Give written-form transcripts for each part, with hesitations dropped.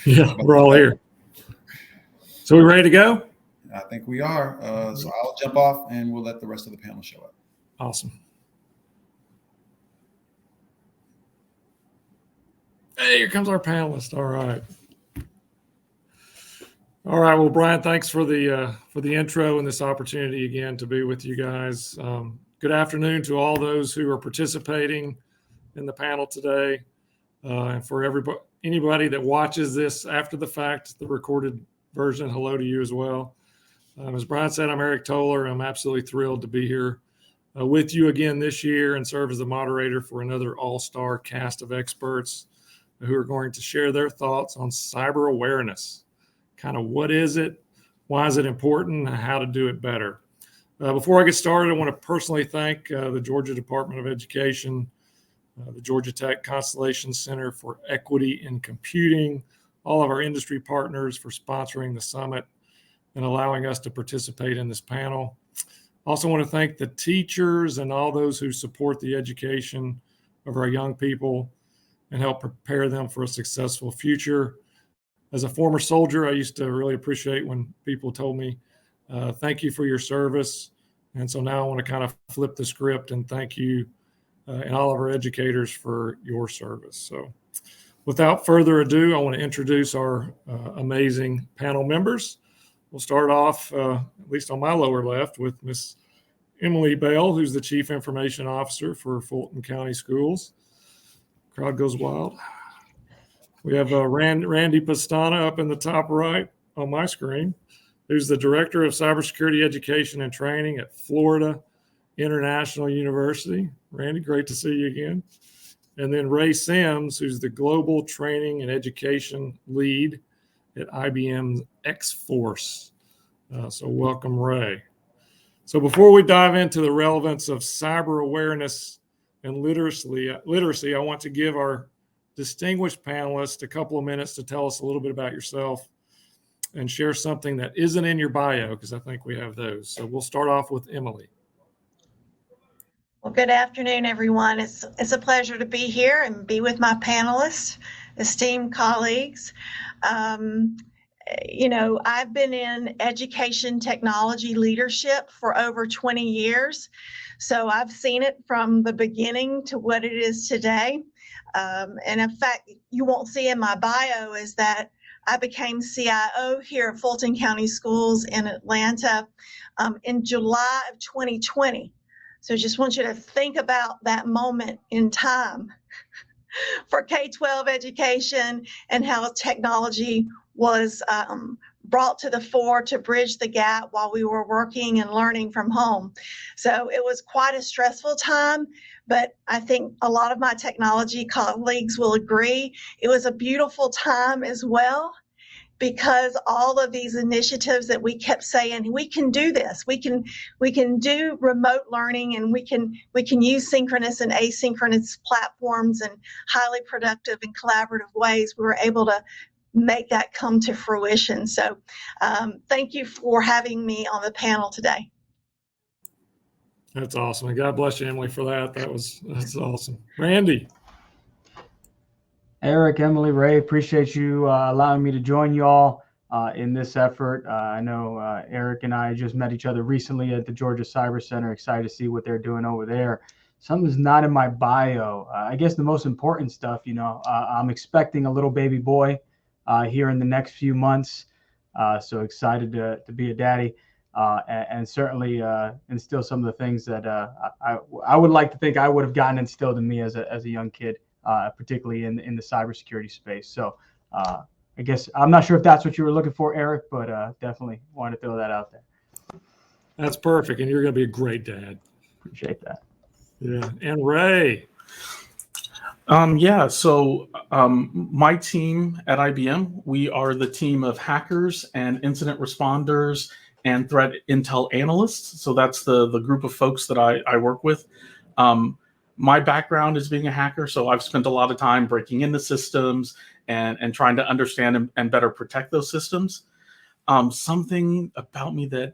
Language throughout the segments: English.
Yeah, we're all here. So we ready to go? I think we are. So I'll jump off and we'll let the rest of the panel show up. Awesome. Hey, here comes our panelist. All right. All right. Well, Brian, thanks for the intro and this opportunity again to be with you guys. Good afternoon to all those who are participating in the panel today, and for anybody that watches this after the fact, the recorded version. Hello to you as well. As Brian said, I'm Eric Toller. I'm absolutely thrilled to be here with you again this year and serve as the moderator for another all-star cast of experts who are going to share their thoughts on cyber awareness. Kind of what is it, why is it important, and how to do it better. Before I get started, I want to personally thank the Georgia Department of Education, the Georgia Tech Constellation Center for Equity in Computing, all of our industry partners for sponsoring the summit and allowing us to participate in this panel. Also want to thank the teachers and all those who support the education of our young people and help prepare them for a successful future. As a former soldier, I used to really appreciate when people told me, thank you for your service. And so now I want to kind of flip the script and thank you and all of our educators for your service. So without further ado, I want to introduce our amazing panel members. We'll start off, at least on my lower left, with Miss Emily Bell, who's the Chief Information Officer for Fulton County Schools. Crowd goes wild. We have Randy Pastana up in the top right on my screen, who's the Director of Cybersecurity Education and Training at Florida International University. Randy, great to see you again. And then Ray Sims, who's the Global Training and Education Lead at IBM X-Force. So welcome, Ray. So before we dive into the relevance of cyber awareness and literacy, I want to give our distinguished panelists a couple of minutes to tell us a little bit about yourself and share something that isn't in your bio, because I think we have those. So we'll start off with Emily. Well, good afternoon, everyone. It's a pleasure to be here and be with my panelists, esteemed colleagues. I've been in education technology leadership for over 20 years. So I've seen it from the beginning to what it is today. And in fact, you won't see in my bio is that I became CIO here at Fulton County Schools in Atlanta in July of 2020. So just want you to think about that moment in time for K-12 education and how technology was brought to the fore to bridge the gap while we were working and learning from home. So it was quite a stressful time, but I think a lot of my technology colleagues will agree. It was a beautiful time as well, because all of these initiatives that we kept saying, we can do this, we can do remote learning, and we can use synchronous and asynchronous platforms in highly productive and collaborative ways. We were able to make that come to fruition. So thank you for having me on the panel today. That's awesome. And God bless you, Emily, for that. That's awesome. Randy. Eric, Emily, Ray, appreciate you allowing me to join you all in this effort. I know Eric and I just met each other recently at the Georgia Cyber Center. Excited to see what they're doing over there. Something's not in my bio. I guess the most important stuff, I'm expecting a little baby boy here in the next few months. So excited to be a daddy and certainly instill some of the things that I would like to think I would have gotten instilled in me as a young kid. Particularly in the cybersecurity space. So I guess I'm not sure if that's what you were looking for, Eric, but definitely wanted to throw that out there. That's perfect. And you're going to be a great dad. Appreciate that. Yeah. And Ray. So my team at IBM, we are the team of hackers and incident responders and threat intel analysts. So that's the group of folks that I work with. My background is being a hacker, so I've spent a lot of time breaking into systems and trying to understand and better protect those systems. Something about me that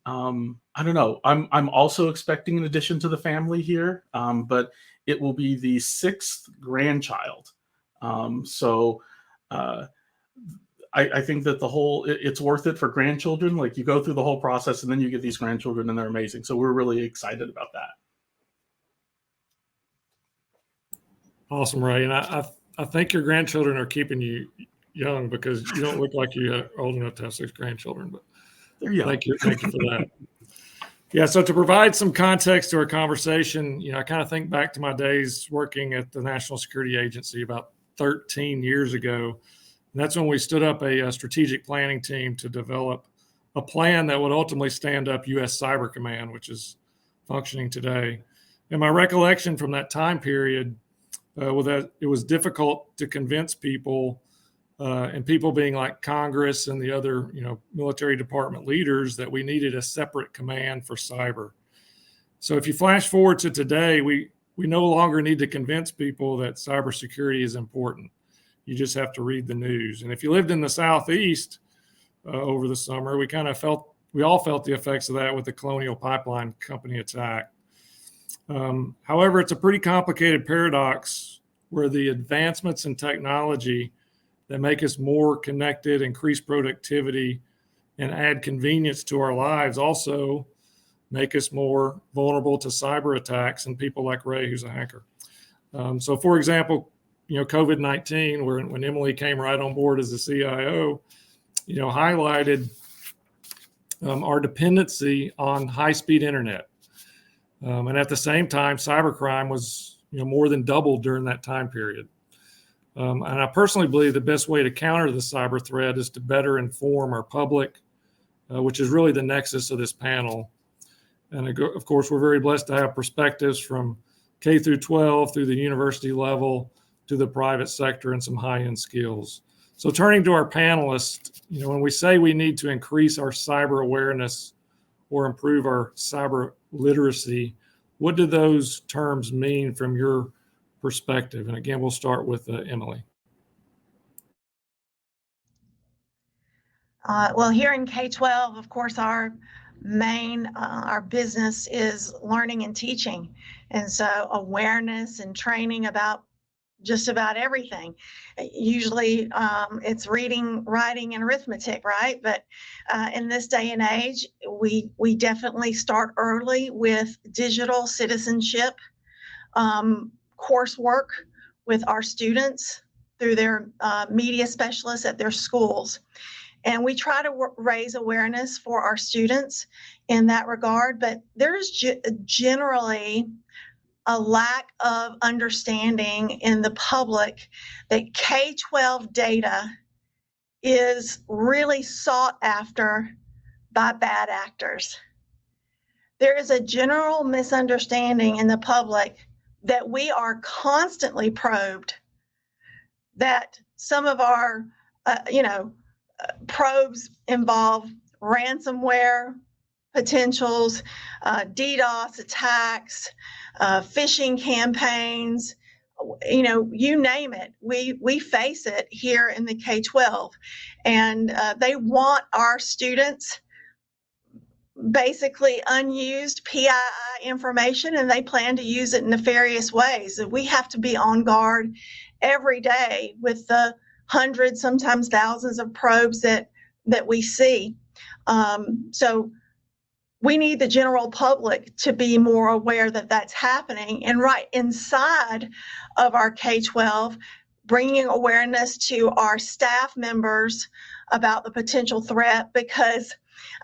I don't know. I'm also expecting an addition to the family here, but it will be the 6th grandchild. I think that it's worth it for grandchildren. Like, you go through the whole process and then you get these grandchildren and they're amazing. So we're really excited about that. Awesome, Ray. And I think your grandchildren are keeping you young, because you don't look like you're old enough to have 6 grandchildren, but They're young. thank you for that. Yeah, so to provide some context to our conversation, I kind of think back to my days working at the National Security Agency about 13 years ago. And that's when we stood up a strategic planning team to develop a plan that would ultimately stand up U.S. Cyber Command, which is functioning today. And my recollection from that time period was that it was difficult to convince people, and people being like Congress and the other, military department leaders, that we needed a separate command for cyber. So if you flash forward to today, we no longer need to convince people that cybersecurity is important. You just have to read the news. And if you lived in the Southeast over the summer, we all felt the effects of that with the Colonial Pipeline Company attack. However, it's a pretty complicated paradox where the advancements in technology that make us more connected, increase productivity, and add convenience to our lives also make us more vulnerable to cyber attacks and people like Ray, who's a hacker. So for example, COVID-19, when Emily came right on board as the CIO, highlighted our dependency on high-speed internet. And at the same time, cybercrime was more than doubled during that time period. And I personally believe the best way to counter the cyber threat is to better inform our public, which is really the nexus of this panel. And of course, we're very blessed to have perspectives from K through 12 through the university level to the private sector and some high-end skills. So turning to our panelists, when we say we need to increase our cyber awareness or improve our cyber literacy, what do those terms mean from your perspective? And again, we'll start with Emily. Well, here in K-12, of course, our business is learning and teaching. And so awareness and training about just about everything. Usually it's reading, writing, and arithmetic, right? But in this day and age, we definitely start early with digital citizenship coursework with our students through their media specialists at their schools. And we try to raise awareness for our students in that regard, but there's generally a lack of understanding in the public that K-12 data is really sought after by bad actors. There is a general misunderstanding in the public that we are constantly probed, that some of our, probes involve ransomware potentials, DDoS attacks, phishing campaigns, you name it. We face it here in the K-12, and they want our students basically unused PII information, and they plan to use it in nefarious ways. We have to be on guard every day with the hundreds, sometimes thousands of probes that we see. So we need the general public to be more aware that that's happening, and right inside of our K-12, bringing awareness to our staff members about the potential threat, because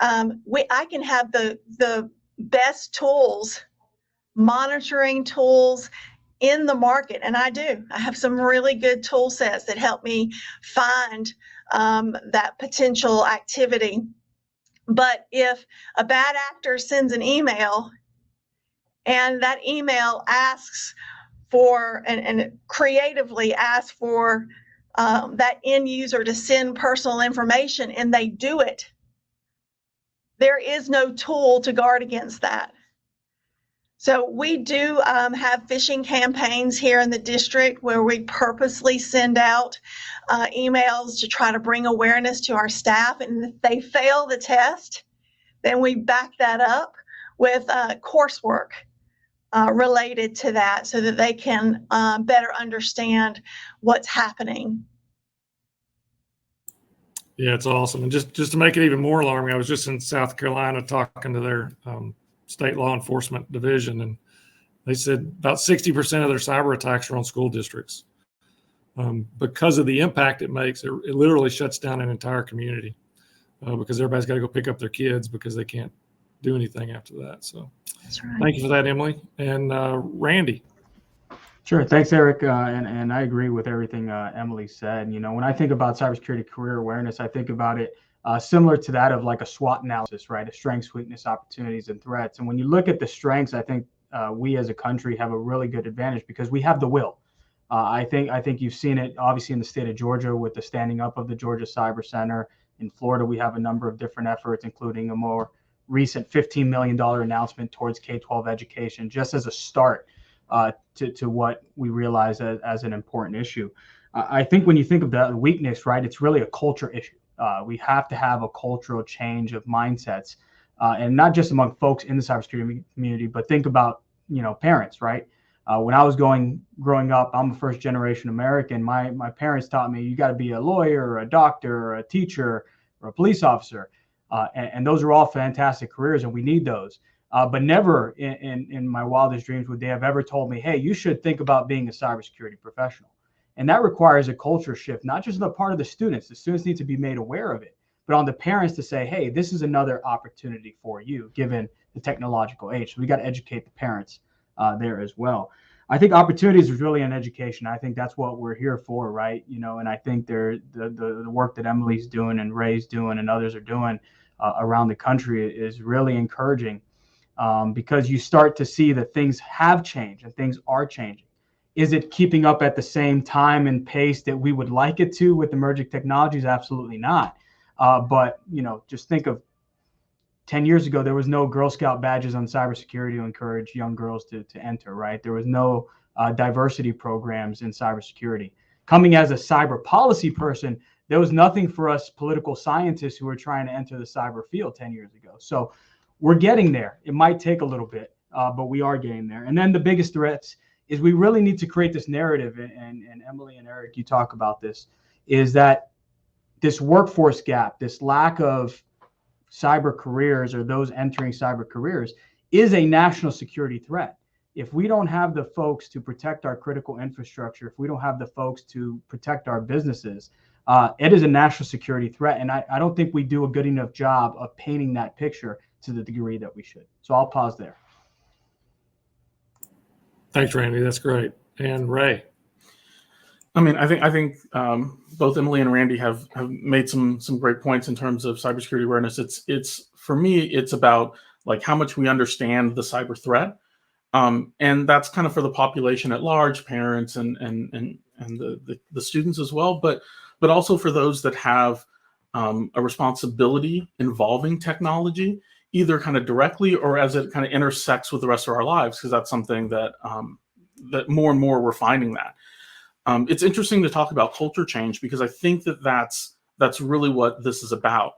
I can have the best tools, monitoring tools in the market, and I do. I have some really good tool sets that help me find that potential activity. But if a bad actor sends an email and that email asks for, and creatively asks for that end user to send personal information, and they do it, there is no tool to guard against that. So we do have phishing campaigns here in the district where we purposely send out emails to try to bring awareness to our staff. And if they fail the test, then we back that up with coursework related to that so that they can better understand what's happening. Yeah, it's awesome. And just to make it even more alarming, I was just in South Carolina talking to their state law enforcement division, and they said about 60% of their cyber attacks are on school districts. Because of the impact it makes, it literally shuts down an entire community because everybody's got to go pick up their kids because they can't do anything after that. So That's right. thank you for that, Emily. And Randy. Sure. Thanks, Eric. And I agree with everything Emily said. You know, when I think about cybersecurity career awareness, I think about it similar to that of like a SWOT analysis, right? A strengths, weakness, opportunities, and threats. And when you look at the strengths, I think we as a country have a really good advantage because we have the will. I think you've seen it obviously in the state of Georgia with the standing up of the Georgia Cyber Center. In Florida, we have a number of different efforts, including a more recent $15 million announcement towards K-12 education, just as a start to what we realize as an important issue. I think when you think of the weakness, right, it's really a culture issue. We have to have a cultural change of mindsets, and not just among folks in the cybersecurity community, but think about, parents, right? When I was growing up, I'm a first generation American. My parents taught me you got to be a lawyer or a doctor or a teacher or a police officer. And those are all fantastic careers, and we need those. But never in my wildest dreams would they have ever told me, hey, you should think about being a cybersecurity professional. And that requires a culture shift, not just on the part of the students. The students need to be made aware of it, but on the parents to say, hey, this is another opportunity for you, given the technological age. So we got to educate the parents there as well. I think opportunities is really in education. I think that's what we're here for, right? And I think the work that Emily's doing and Ray's doing and others are doing around the country is really encouraging. Because you start to see that things have changed and things are changing. Is it keeping up at the same time and pace that we would like it to with emerging technologies? Absolutely not. But just think of 10 years ago, there was no Girl Scout badges on cybersecurity to encourage young girls to enter, right? There was no diversity programs in cybersecurity. Coming as a cyber policy person, there was nothing for us political scientists who were trying to enter the cyber field 10 years ago. So we're getting there. It might take a little bit, but we are getting there. And then the biggest threats is we really need to create this narrative, and Emily and Eric, you talk about this, is that this workforce gap, this lack of cyber careers or those entering cyber careers is a national security threat. If we don't have the folks to protect our critical infrastructure, if we don't have the folks to protect our businesses, it is a national security threat. And I don't think we do a good enough job of painting that picture to the degree that we should. So I'll pause there. Thanks, Randy. That's great. And Ray. I mean, I think both Emily and Randy have made some great points in terms of cybersecurity awareness. It's for me, it's about like how much we understand the cyber threat, and that's kind of for the population at large, parents and the students as well, but also for those that have a responsibility involving technology, either kind of directly or as it kind of intersects with the rest of our lives, because that's something that that more and more we're finding that. It's interesting to talk about culture change because I think that's really what this is about.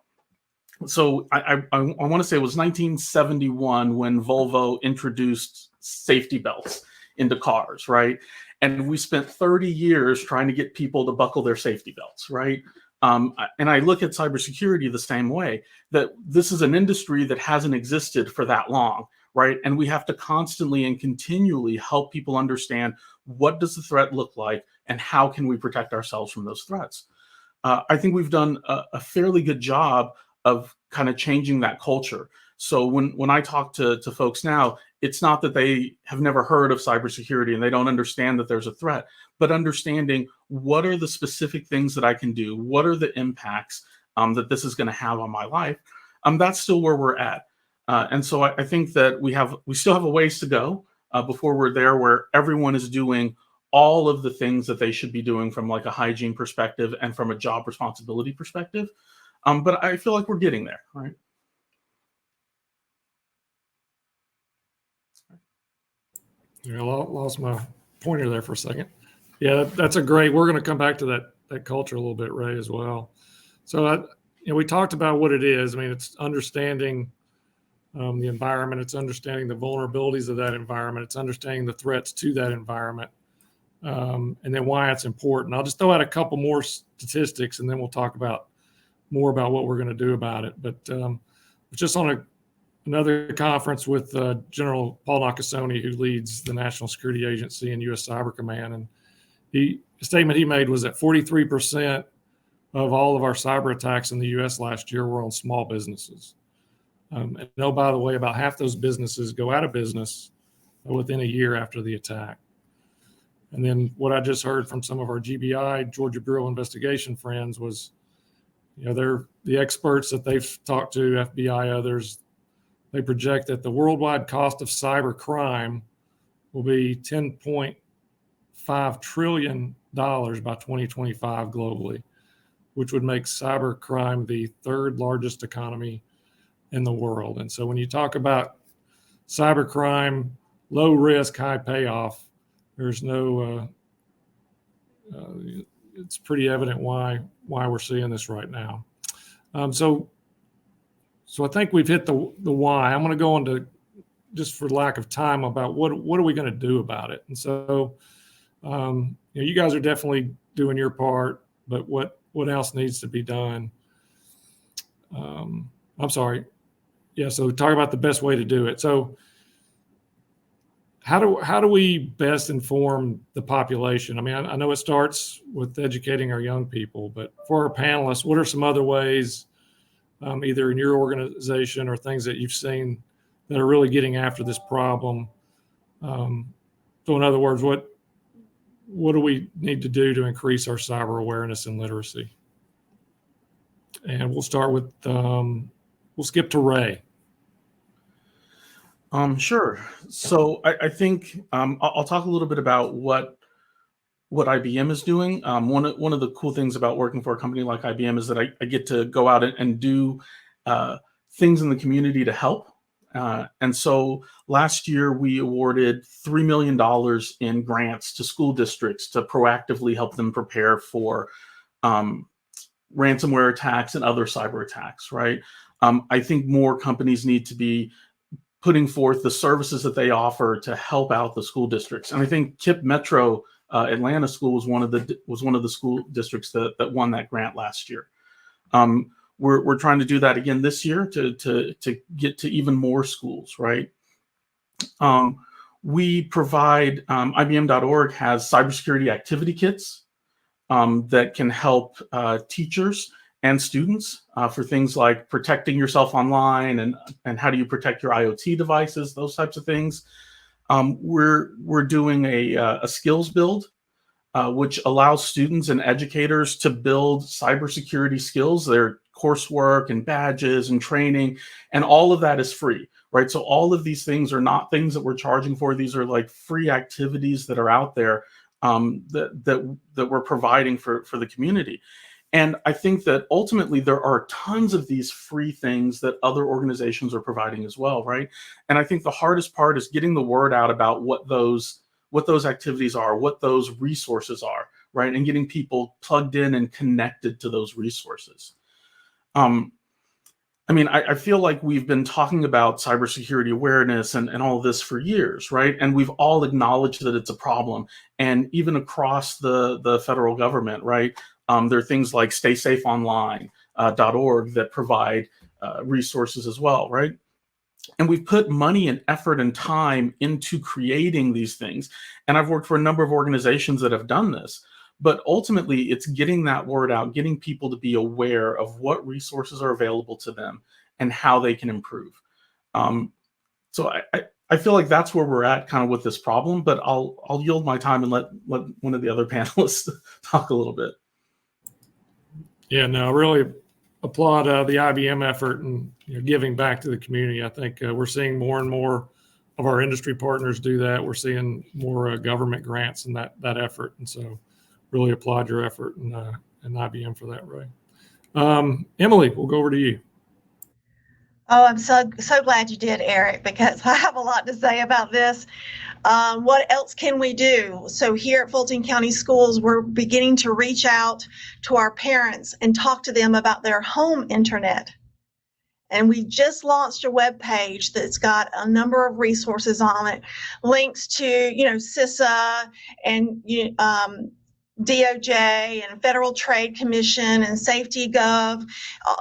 So I want to say it was 1971 when Volvo introduced safety belts into cars, right? And we spent 30 years trying to get people to buckle their safety belts, right? And I look at cybersecurity the same way, that this is an industry that hasn't existed for that long, right? And we have to constantly and continually help people understand what does the threat look like and how can we protect ourselves from those threats. I think we've done a fairly good job of kind of changing that culture. So when I talk to folks now, it's not that they have never heard of cybersecurity and they don't understand that there's a threat, but understanding what are the specific things that I can do, what are the impacts that this is going to have on my life. That's still where we're at. And so I think that we still have a ways to go before we're there where everyone is doing all of the things that they should be doing from like a hygiene perspective and from a job responsibility perspective. But I feel like we're getting there, right? Yeah, I lost my pointer there for a second. Yeah, that's a great. We're going to come back to that culture a little bit, Ray, as well. So we talked about what it is. I mean, it's understanding the environment. It's understanding the vulnerabilities of that environment. It's understanding the threats to that environment, and then why it's important. I'll just throw out a couple more statistics, and then we'll talk about more about what we're going to do about it. But just on another conference with General Paul Nakasone, who leads the National Security Agency and U.S. Cyber Command, and the statement he made was that 43% of all of our cyber attacks in the U.S. last year were on small businesses. And oh, by the way, about half those businesses go out of business within a year after the attack. And then what I just heard from some of our GBI, Georgia Bureau Investigation friends, was, they're the experts that they've talked to, FBI, others. They project that the worldwide cost of cyber crime will be $10.5 trillion by 2025 globally, which would make cyber crime the third largest economy in the world. And so when you talk about cyber crime, low risk, high payoff, there's no, it's pretty evident why we're seeing this right now. So I think we've hit the why. I'm going to go into, just for lack of time, about what are we going to do about it. And so, you guys are definitely doing your part, but what else needs to be done? I'm sorry. Yeah. So talk about the best way to do it. So how do we best inform the population? I mean, I know it starts with educating our young people, but for our panelists, what are some other ways, either in your organization or things that you've seen that are really getting after this problem? So in other words, what do we need to do to increase our cyber awareness and literacy? And we'll start with, we'll skip to Ray. Sure. So I think I'll talk a little bit about what IBM is doing. One of the cool things about working for a company like IBM is that I get to go out and do things in the community to help. And so last year we awarded $3 million in grants to school districts to proactively help them prepare for ransomware attacks and other cyber attacks, right? I think more companies need to be putting forth the services that they offer to help out the school districts. And I think KIPP Metro Atlanta School was one of the school districts that won that grant last year. We're trying to do that again this year to get to even more schools, right? We provide, IBM.org has cybersecurity activity kits that can help teachers and students for things like protecting yourself online and how do you protect your IoT devices, those types of things. We're doing a skills build, which allows students and educators to build cybersecurity skills, their coursework and badges and training, and all of that is free, right? So all of these things are not things that we're charging for. These are like free activities that are out there that we're providing for the community. And I think that ultimately there are tons of these free things that other organizations are providing as well, right? And I think the hardest part is getting the word out about what those activities are, what those resources are, right? And getting people plugged in and connected to those resources. I mean, I feel like we've been talking about cybersecurity awareness and all of this for years, right? And we've all acknowledged that it's a problem. And even across the federal government, right? There are things like StaySafeOnline.org that provide resources as well, right? And we've put money and effort and time into creating these things. And I've worked for a number of organizations that have done this. But ultimately, it's getting that word out, getting people to be aware of what resources are available to them and how they can improve. So I feel like that's where we're at kind of with this problem, but I'll yield my time and let one of the other panelists talk a little bit. Yeah, no, I really applaud the IBM effort and giving back to the community. I think we're seeing more and more of our industry partners do that. We're seeing more government grants in that effort. And so really applaud your effort and IBM for that, Ray. Emily, we'll go over to you. Oh, I'm so glad you did, Eric, because I have a lot to say about this. What else can we do? So here at Fulton County Schools, we're beginning to reach out to our parents and talk to them about their home internet. And we just launched a web page that's got a number of resources on it, links to, CISA and DOJ and Federal Trade Commission and Safety Gov,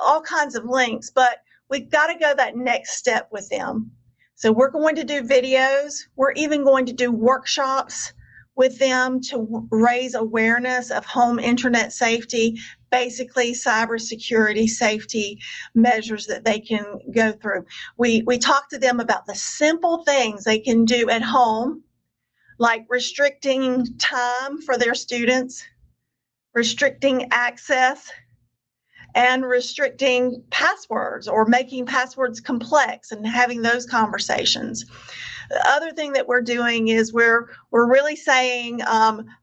all kinds of links, but we've got to go that next step with them. So we're going to do videos. We're even going to do workshops with them to raise awareness of home internet safety, basically cybersecurity safety measures that they can go through. We talk to them about the simple things they can do at home, like restricting time for their students, restricting access, and restricting passwords or making passwords complex and having those conversations. The other thing that we're doing is we're really saying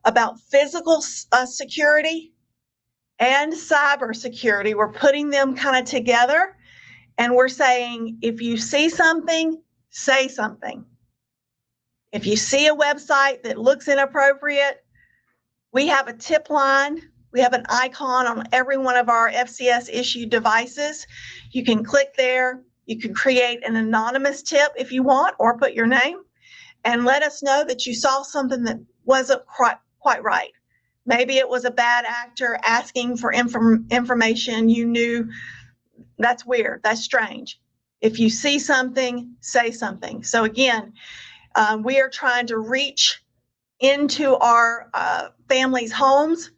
about physical security and cyber security. We're putting them kind of together, and we're saying, if you see something, say something. If you see a website that looks inappropriate, we have a tip line. We have an icon on every one of our FCS issued devices. You can click there. You can create an anonymous tip if you want, or put your name and let us know that you saw something that wasn't quite right. Maybe it was a bad actor asking for information you knew. That's weird. That's strange. If you see something, say something. So again, we are trying to reach into our families' homes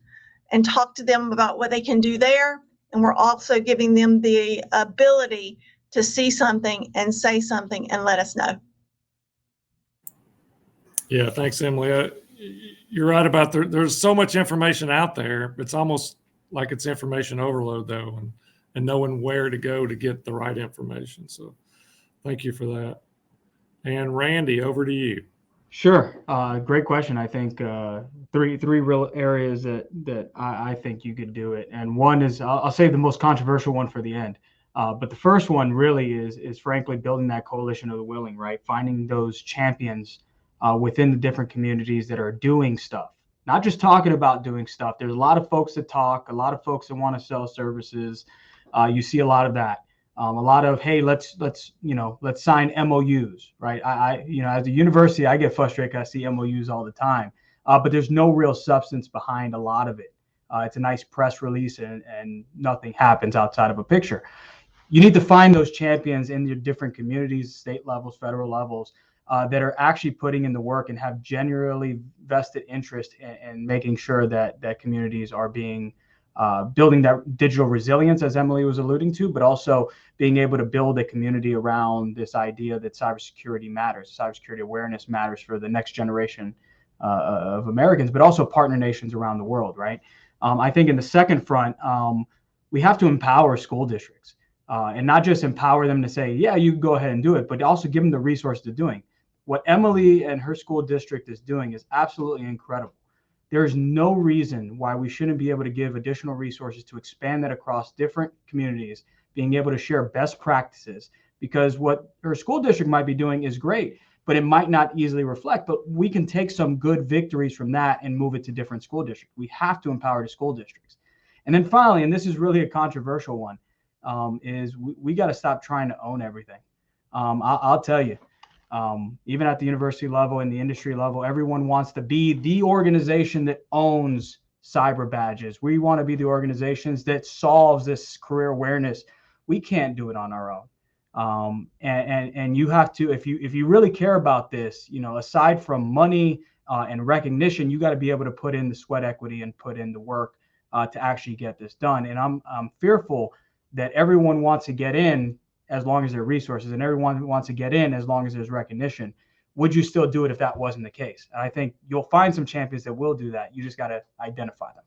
and talk to them about what they can do there. And we're also giving them the ability to see something and say something and let us know. Yeah, thanks, Emily. You're right about there's so much information out there. It's almost like it's information overload, though, and knowing where to go to get the right information. So thank you for that. And Randy, over to you. Sure. Great question. I think three real areas that I think you could do it. And one is, I'll save the most controversial one for the end. But the first one really is frankly building that coalition of the willing, right? Finding those champions within the different communities that are doing stuff, not just talking about doing stuff. There's a lot of folks that talk, a lot of folks that want to sell services. You see a lot of that. A lot of, hey, let's sign MOUs, right? I as a university, I get frustrated. I see MOUs all the time, but there's no real substance behind a lot of it. It's a nice press release, and nothing happens outside of a picture. You need to find those champions in your different communities, state levels, federal levels, that are actually putting in the work and have genuinely vested interest in making sure that communities are being building that digital resilience, as Emily was alluding to, but also being able to build a community around this idea that cybersecurity matters, cybersecurity awareness matters for the next generation of Americans, but also partner nations around the world, right? I think in the second front, we have to empower school districts and not just empower them to say, yeah, you go ahead and do it, but also give them the resources to doing. What Emily and her school district is doing is absolutely incredible. There's no reason why we shouldn't be able to give additional resources to expand that across different communities, being able to share best practices, because what her school district might be doing is great, but it might not easily reflect. But we can take some good victories from that and move it to different school districts. We have to empower the school districts. And then finally, and this is really a controversial one, is we got to stop trying to own everything. I'll tell you. Even at the university level and the industry level, everyone wants to be the organization that owns cyber badges. We want to be the organizations that solves this career awareness. We can't do it on our own. And you have to, if you really care about this, aside from money and recognition, you got to be able to put in the sweat equity and put in the work to actually get this done. And I'm fearful that everyone wants to get in as long as there are resources, and everyone wants to get in as long as there's recognition. Would you still do it if that wasn't the case? And I think you'll find some champions that will do that. You just got to identify them.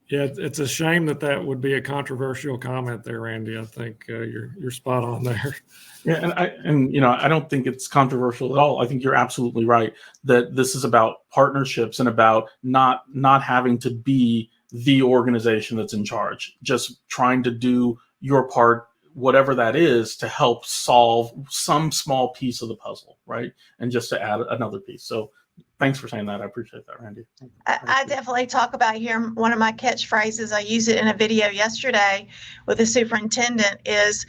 Yeah, it's a shame that would be a controversial comment there, Randy. I think you're spot on there. Yeah, and I don't think it's controversial at all. I think you're absolutely right that this is about partnerships and about not having to be the organization that's in charge, just trying to do your part, whatever that is, to help solve some small piece of the puzzle, right? And just to add another piece. So thanks for saying that. I appreciate that, Randy. I definitely talk about here, one of my catchphrases, I used it in a video yesterday with the superintendent, is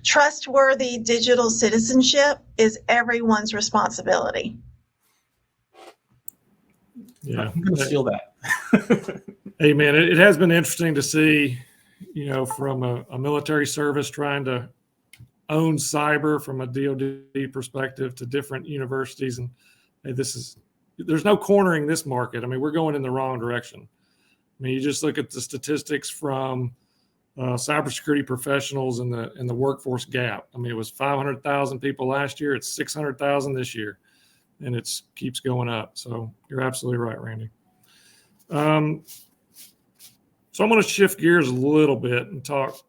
trustworthy digital citizenship is everyone's responsibility. Yeah. I'm going to steal that. Hey, man, it has been interesting to see, from a military service trying to own cyber from a DoD perspective to different universities. And hey, there's no cornering this market. I mean, we're going in the wrong direction. I mean, you just look at the statistics from cybersecurity professionals in the workforce gap. I mean, it was 500,000 people last year. It's 600,000 this year, and it keeps going up. So you're absolutely right, Randy. So I'm going to shift gears a little bit and talk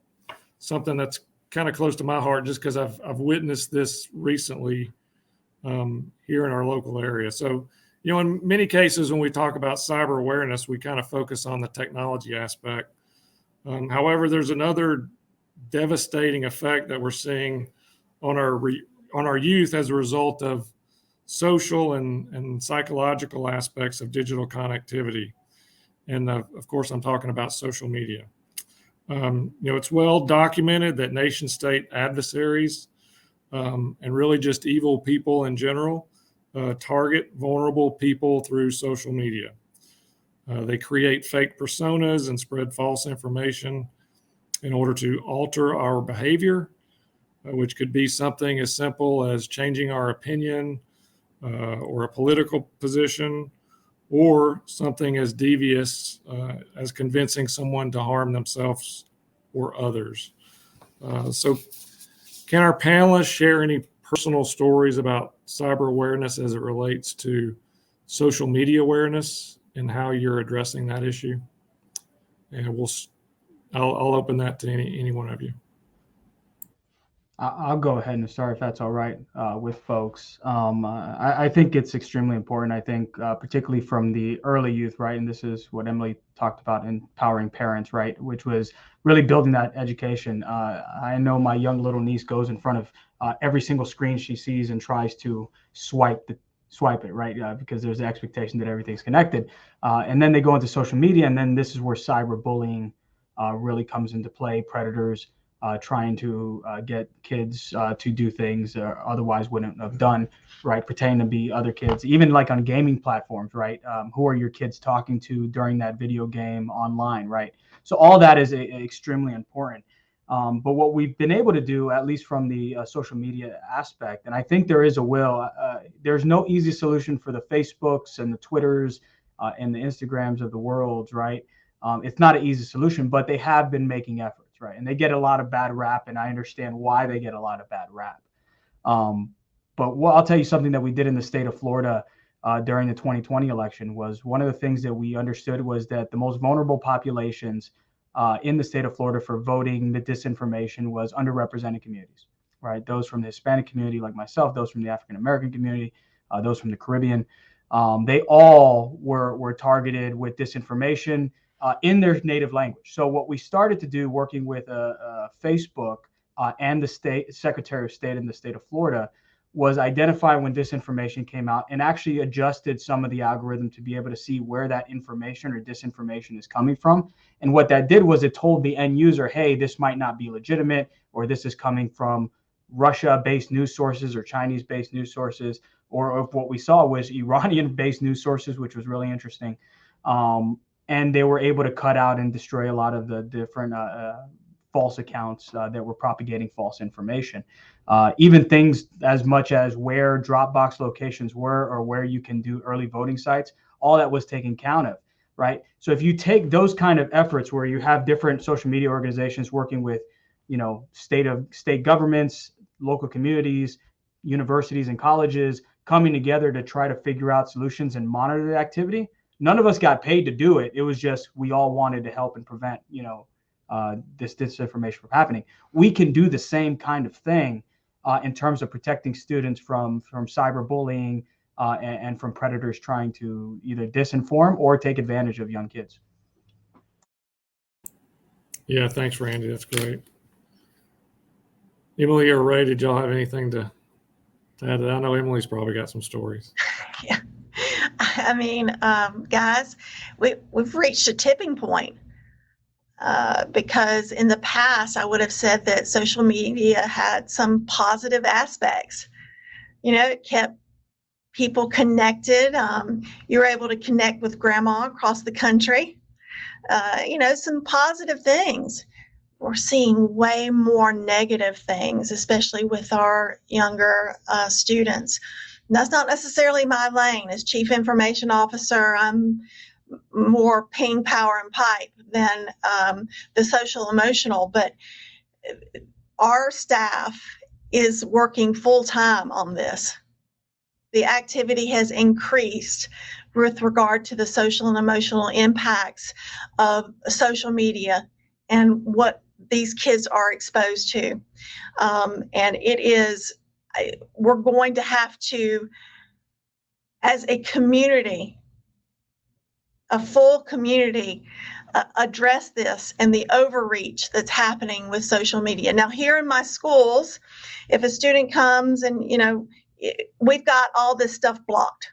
something that's kind of close to my heart, just because I've witnessed this recently here in our local area. So, in many cases when we talk about cyber awareness, we kind of focus on the technology aspect. However, there's another devastating effect that we're seeing on our youth as a result of social and psychological aspects of digital connectivity. And of course, I'm talking about social media. It's well documented that nation state adversaries and really just evil people in general target vulnerable people through social media. They create fake personas and spread false information in order to alter our behavior, which could be something as simple as changing our opinion or a political position, or something as devious as convincing someone to harm themselves or others. So can our panelists share any personal stories about cyber awareness as it relates to social media awareness and how you're addressing that issue? And I'll open that to any one of you. I'll go ahead and start if that's all right with folks. I think it's extremely important. I think particularly from the early youth, right? And this is what Emily talked about, empowering parents, right? Which was really building that education. I know my young little niece goes in front of every single screen she sees and tries to swipe it, right? Because there's the expectation that everything's connected. And then they go into social media, and then this is where cyberbullying really comes into play. Predators trying to get kids to do things otherwise wouldn't have done, right? Pretending to be other kids, even like on gaming platforms, right? Who are your kids talking to during that video game online, right? So all that is extremely important. But what we've been able to do, at least from the social media aspect, and I think there is a will, there's no easy solution for the Facebooks and the Twitters and the Instagrams of the world, right? It's not an easy solution, but they have been making efforts. Right. And they get a lot of bad rap, and I understand why they get a lot of bad rap. But I'll tell you something that we did in the state of Florida during the 2020 election was one of the things that we understood was that the most vulnerable populations in the state of Florida for voting the disinformation was underrepresented communities, right? Those from the Hispanic community like myself, those from the African-American community, those from the Caribbean. They all were targeted with disinformation in their native language. So what we started to do, working with Facebook and the state Secretary of State in the state of Florida, was identify when disinformation came out and actually adjusted some of the algorithm to be able to see where that information or disinformation is coming from. And what that did was it told the end user, hey, this might not be legitimate, or this is coming from Russia-based news sources or Chinese-based news sources, or if what we saw was Iranian-based news sources, which was really interesting. And they were able to cut out and destroy a lot of the different false accounts that were propagating false information. Even things as much as where Dropbox locations were or where you can do early voting sites, all that was taken count of, right? So if you take those kind of efforts where you have different social media organizations working with, state governments, local communities, universities and colleges coming together to try to figure out solutions and monitor the activity, none of us got paid to do it. It was just we all wanted to help and prevent, this disinformation from happening. We can do the same kind of thing in terms of protecting students from cyberbullying and from predators trying to either disinform or take advantage of young kids. Yeah, thanks, Randy. That's great. Emily or Ray, did y'all have anything to add to that? I know Emily's probably got some stories. Yeah. I mean, guys, we've reached a tipping point because in the past, I would have said that social media had some positive aspects. It kept people connected. You're able to connect with grandma across the country. Some positive things. We're seeing way more negative things, especially with our younger students. And that's not necessarily my lane. As Chief Information Officer, I'm more ping, power, and pipe than the social emotional. But our staff is working full time on this. The activity has increased with regard to the social and emotional impacts of social media and what these kids are exposed to. And we're going to have to, as a community, a full community, address this and the overreach that's happening with social media. Now, here in my schools, if a student comes and, we've got all this stuff blocked.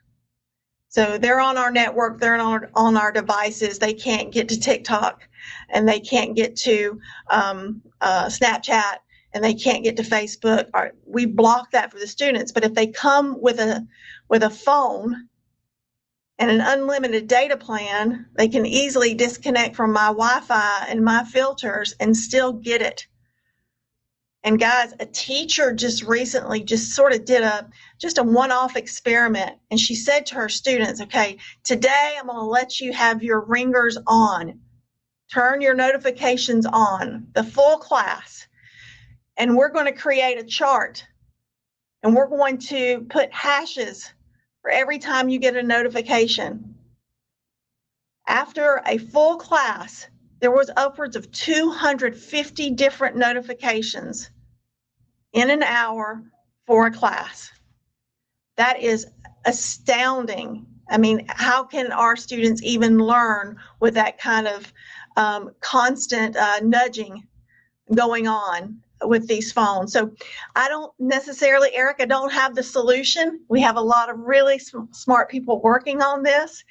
So they're on our network, they're on our devices, they can't get to TikTok, and they can't get to Snapchat, and they can't get to Facebook. We block that for the students. But if they come with a phone and an unlimited data plan, they can easily disconnect from my Wi-Fi and my filters and still get it. And guys, a teacher just recently sort of did a one-off experiment. And she said to her students, okay, today I'm going to let you have your ringers on. Turn your notifications on, the full class. And we're going to create a chart. And we're going to put hashes for every time you get a notification. After a full class, there was upwards of 250 different notifications in an hour for a class. That is astounding. I mean, how can our students even learn with that kind of constant nudging going on with these phones? So I don't necessarily, Eric, I don't have the solution. We have a lot of really smart people working on this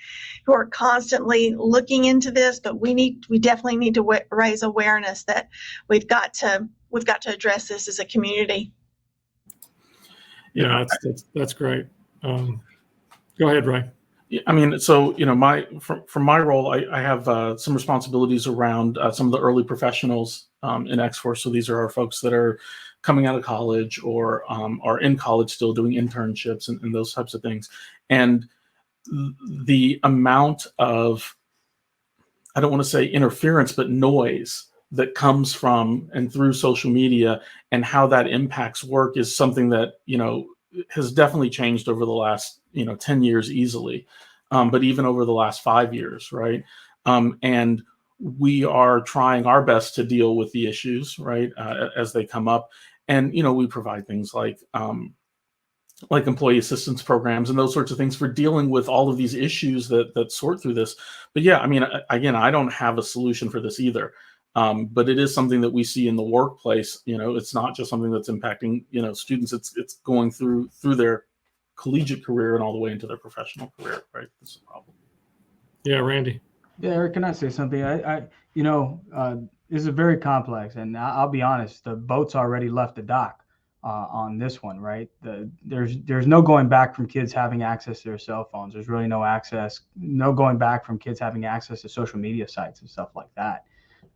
who are constantly looking into this, but we definitely need to raise awareness that we've got to address this as a community. Yeah, that's great. Go ahead, Ray. I mean, so from my role, I have some responsibilities around some of the early professionals in X-Force. So these are our folks that are coming out of college or are in college still doing internships and those types of things. And the amount of, I don't want to say interference, but noise that comes from and through social media and how that impacts work is something that, has definitely changed over the last, 10 years easily. But even over the last 5 years, right? And we are trying our best to deal with the issues, right, as they come up. And, we provide things like employee assistance programs and those sorts of things for dealing with all of these issues that sort through this. But yeah, I mean, again, I don't have a solution for this either. But it is something that we see in the workplace. It's not just something that's impacting, students. It's going through their collegiate career and all the way into their professional career, right? That's a problem. Yeah, Randy. Yeah, Eric, can I say something? This is very complex, and I'll be honest, the boat's already left the dock on this one, right? There's no going back from kids having access to their cell phones. There's really no going back from kids having access to social media sites and stuff like that.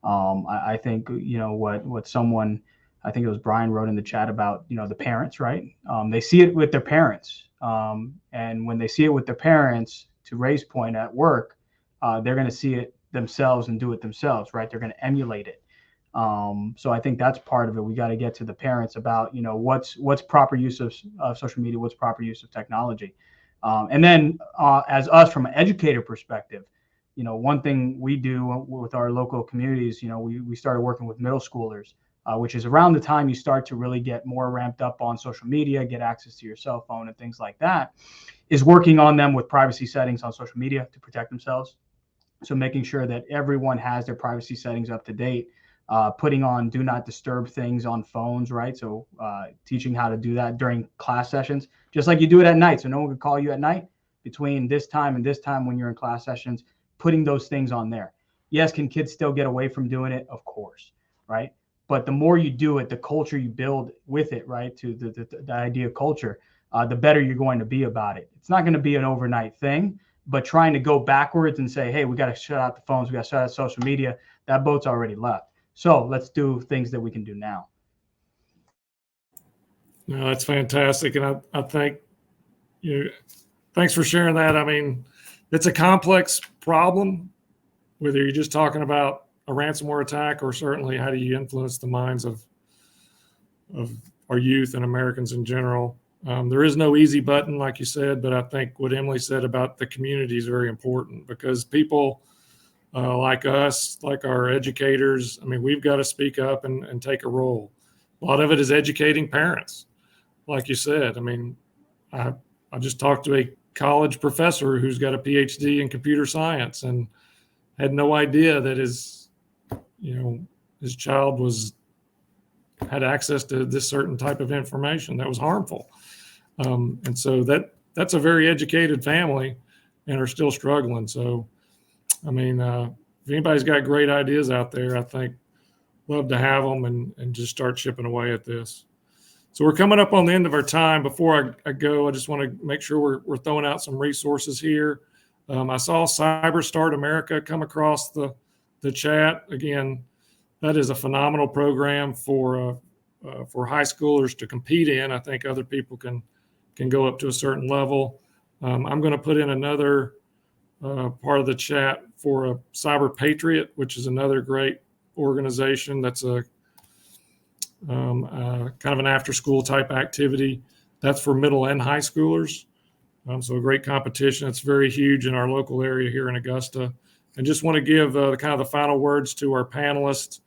I think, what someone, I think it was Brian, wrote in the chat about, the parents, right? They see it with their parents. And when they see it with their parents, to Ray's point, at work, they're going to see it themselves and do it themselves, right? They're going to emulate it. So I think that's part of it. We got to get to the parents about, what's proper use of social media, what's proper use of technology. And then as us from an educator perspective, one thing we do with our local communities, we started working with middle schoolers, which is around the time you start to really get more ramped up on social media, get access to your cell phone and things like that, is working on them with privacy settings on social media to protect themselves. So making sure that everyone has their privacy settings up to date, putting on do not disturb things on phones, right? So teaching how to do that during class sessions, just like you do it at night. So no one can call you at night between this time and this time when you're in class sessions, putting those things on there. Yes, can kids still get away from doing it? Of course, right? But the more you do it, the culture you build with it, right? To the idea of culture, the better you're going to be about it. It's not going to be an overnight thing, but trying to go backwards and say, hey, we got to shut out the phones, we got to shut out social media, that boat's already left. So let's do things that we can do now. No, that's fantastic. And I think, thanks for sharing that. I mean, it's a complex problem, whether you're just talking about a ransomware attack or certainly how do you influence the minds of our youth and Americans in general. There is no easy button, like you said, but I think what Emily said about the community is very important, because people like us, like our educators, I mean, we've got to speak up and take a role. A lot of it is educating parents. Like you said, I mean, I just talked to a college professor who's got a PhD in computer science and had no idea that his child had access to this certain type of information that was harmful. And so that's a very educated family and are still struggling. So, I mean, if anybody's got great ideas out there, I think love to have them and just start chipping away at this. So we're coming up on the end of our time. Before I go, I just want to make sure we're throwing out some resources here. I saw Cyber Start America come across the chat. Again, that is a phenomenal program for high schoolers to compete in. I think other people can go up to a certain level. I'm going to put in another part of the chat for a Cyber Patriot, which is another great organization that's a kind of an after-school type activity. That's for middle and high schoolers. So a great competition. It's very huge in our local area here in Augusta. And just want to give kind of the final words to our panelists.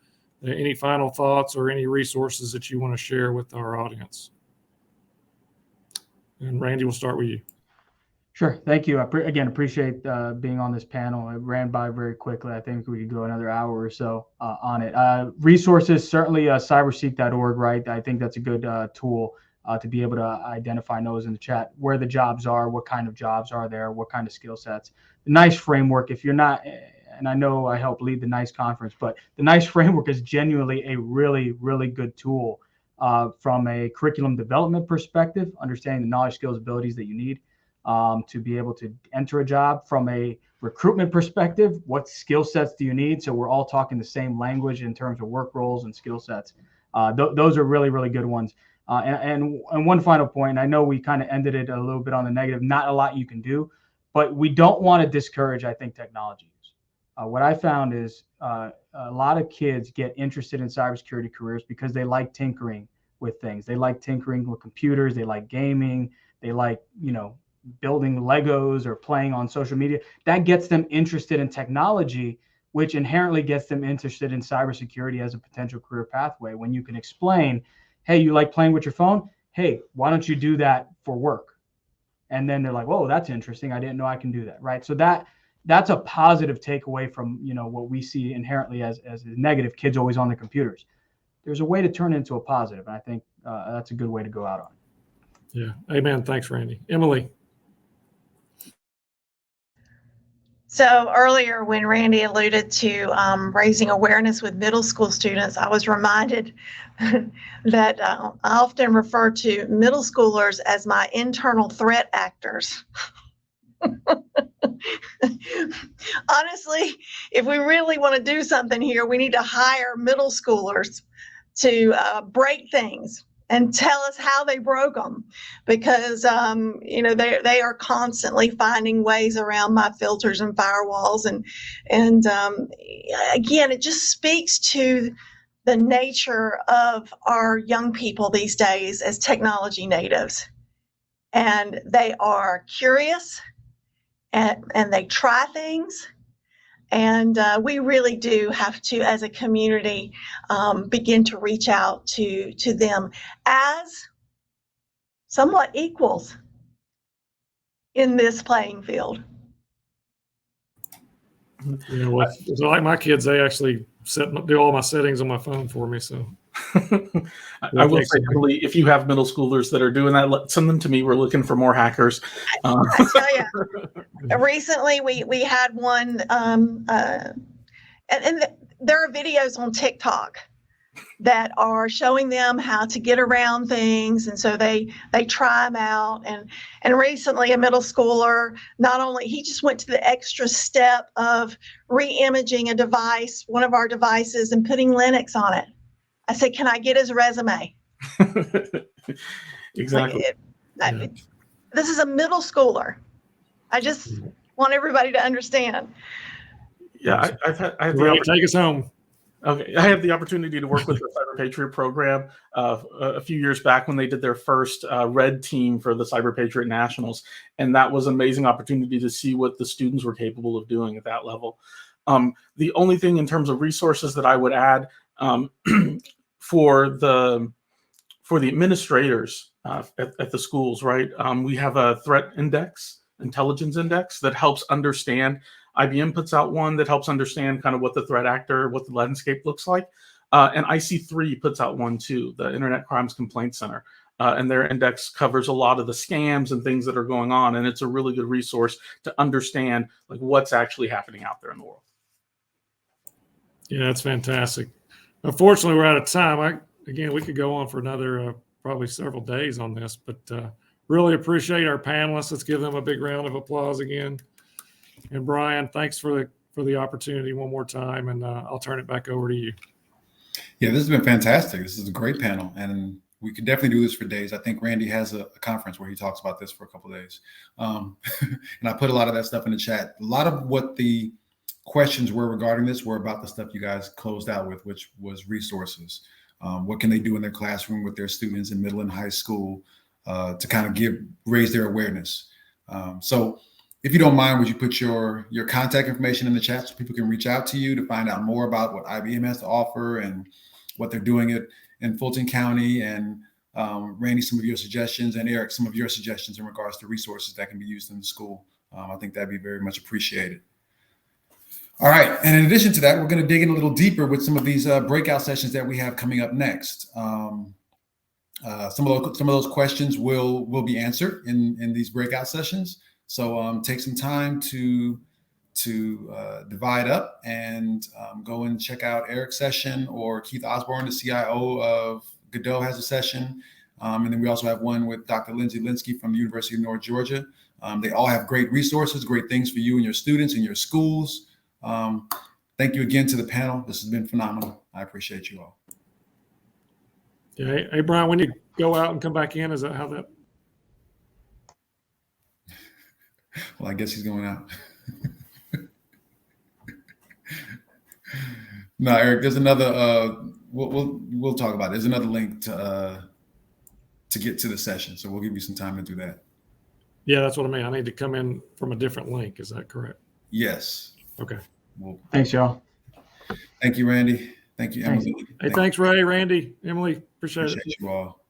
Any final thoughts or any resources that you want to share with our audience? And Randy, we'll start with you. Sure. Thank you. I again appreciate being on this panel. It ran by very quickly. I think we could go another hour or so on it. Resources, certainly cyberseek.org, right? I think that's a good tool to be able to identify those in the chat, where the jobs are, what kind of jobs are there, what kind of skill sets. The NICE framework, if you're not, and I know I helped lead the NICE conference, but the NICE framework is genuinely a really, really good tool from a curriculum development perspective, understanding the knowledge, skills, abilities that you need to be able to enter a job. From a recruitment perspective, what skill sets do you need? So we're all talking the same language in terms of work roles and skill sets. Those are really, really good ones. And one final point, I know we kind of ended it a little bit on the negative, not a lot you can do, but we don't want to discourage, I think, technology use. What I found is a lot of kids get interested in cybersecurity careers because they like tinkering with things. They like tinkering with computers. They like gaming. They like, building Legos or playing on social media. That gets them interested in technology, which inherently gets them interested in cybersecurity as a potential career pathway. When you can explain, hey, you like playing with your phone? Hey, why don't you do that for work? And then they're like, whoa, that's interesting. I didn't know I can do that, right? So that's a positive takeaway from what we see inherently as a negative. Kids always on the computers. There's a way to turn it into a positive, and I think that's a good way to go out on it. Yeah, amen. Thanks, Randy. Emily. So earlier when Randy alluded to raising awareness with middle school students, I was reminded that I often refer to middle schoolers as my internal threat actors. Honestly, if we really want to do something here, we need to hire middle schoolers to break things and tell us how they broke them, because they are constantly finding ways around my filters and firewalls, and again, it just speaks to the nature of our young people these days as technology natives, and they are curious and they try things. And we really do have to, as a community, begin to reach out to them as somewhat equals in this playing field. So like my kids, they actually do all my settings on my phone for me. So I will say, Emily, if you have middle schoolers that are doing that, send them to me. We're looking for more hackers. I tell you, recently we had one, and there are videos on TikTok that are showing them how to get around things, and so they try them out. And recently, a middle schooler, not only he just went to the extra step of re-imaging a device, one of our devices, and putting Linux on it. I said, "Can I get his resume?" Exactly. This is a middle schooler. I just want everybody to understand. Yeah, I have the Ray, take us home. Okay, I had the opportunity to work with the Cyber Patriot program a few years back when they did their first red team for the Cyber Patriot Nationals, and that was an amazing opportunity to see what the students were capable of doing at that level. The only thing in terms of resources that I would add for the administrators at the schools, right? We have a threat index, intelligence index that helps understand. IBM puts out one that helps understand kind of what the threat actor, what the landscape looks like. And IC3 puts out one too, the Internet Crimes Complaint Center. And their index covers a lot of the scams and things that are going on. And it's a really good resource to understand like what's actually happening out there in the world. Yeah, that's fantastic. Unfortunately, we're out of time. Again, we could go on for another probably several days on this, but really appreciate our panelists. Let's give them a big round of applause again. And Brian, thanks for the opportunity one more time, and I'll turn it back over to you. Yeah, this has been fantastic. This is a great panel, and we could definitely do this for days. I think Randy has a conference where he talks about this for a couple of days. And I put a lot of that stuff in the chat. A lot of what the questions were regarding this were about the stuff you guys closed out with, which was resources. What can they do in their classroom with their students in middle and high school to kind of raise their awareness? So if you don't mind, would you put your contact information in the chat so people can reach out to you to find out more about what IBM has to offer and what they're doing in Fulton County, and Randy, some of your suggestions, and Eric, some of your suggestions in regards to resources that can be used in the school. I think that'd be very much appreciated. All right, and in addition to that, we're going to dig in a little deeper with some of these breakout sessions that we have coming up next. Some of those questions will be answered in these breakout sessions. So take some time to divide up and go and check out Eric's session, or Keith Osborne, the CIO of Godot, has a session. And then we also have one with Dr. Lindsay Linsky from the University of North Georgia. They all have great resources, great things for you and your students and your schools. Thank you again to the panel. This has been phenomenal. I appreciate you all. Yeah. Hey, Brian, we need to go out and come back in. Is that how that? Well, I guess he's going out. No, Eric, there's another, we'll talk about it. There's another link to get to the session. So we'll give you some time to do that. Yeah, that's what I mean. I need to come in from a different link. Is that correct? Yes. Okay. Well, Thanks, y'all. thank you, Randy. Thank you, Emily. Hey, thanks, Ray, Randy, Emily. Appreciate it. You all.